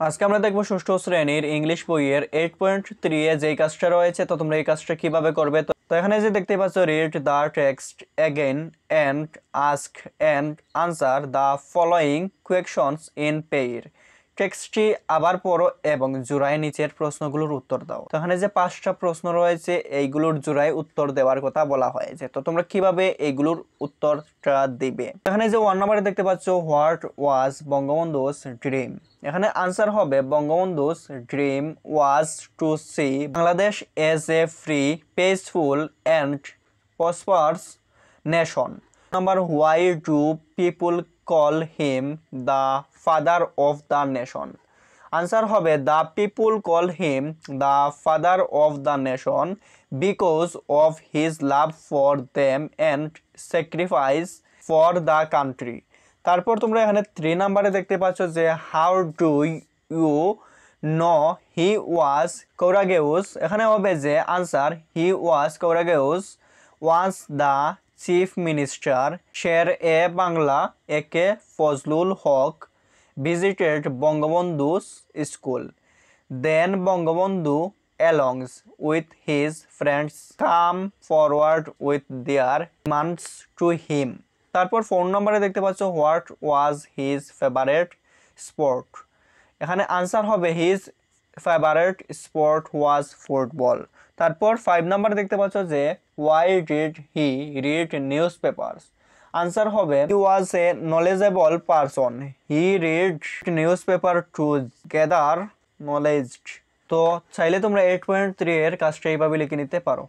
আজকে আমরা দেখবো ষষ্ঠ শ্রেণীর ইংলিশ বইয়ের 8.3 এ যেই কাজটা রয়েছে। তো তোমরা এই কাজটা কিভাবে করবে? তো এখানে যে দেখতে পাচ্ছ, read the text again and ask and answer the following questions in pair. টেক্সটটি আবার পড়ো এবং জোড়ায় নিচের প্রশ্নগুলোর উত্তর দাও। তো এখানে যে 5টা প্রশ্ন রয়েছে এইগুলোর জোড়ায় উত্তর দেওয়ার কথা বলা হয়েছে। তো তোমরা কিভাবে এইগুলোর উত্তরটা দিবে? এখানে যে 1 নম্বরে দেখতে পাচ্ছ, হোয়াট ওয়াজ বঙ্গবন্ধুস ড্রিম। এখানে আনসার হবে Bangabandhu's dream was to see Bangladesh as a free, peaceful and prosperous nation. Number, why do people call him the father of the nation. Answer হবে the people call him the father of the nation because of his love for them and sacrifice for the country. তারপর তোমরা এখানে 3 নাম্বারে দেখতে পাচ্ছ যে how do you know he was courageous. এখানে হবে যে answer he was courageous was the chief minister Sher e Bangla AK Fazlul Haque visited Bangabandhu's school. Then Bangabandhu, along with his friends, come forward with their demands to him. তারপর 4 নম্বরে দেখতে পাচ্ছ, what was his favourite sport. এখানে answer হবে his favourite sport was football. তারপর 5 নম্বরে দেখতে পাচ্ছ যে why did he read newspapers. Answer হবে he was a knowledgeable person, he read newspaper to gather knowledge. তো চাইলে তোমরা 8.3 এর কাজটা এইভাবে লিখে নিতে পারো।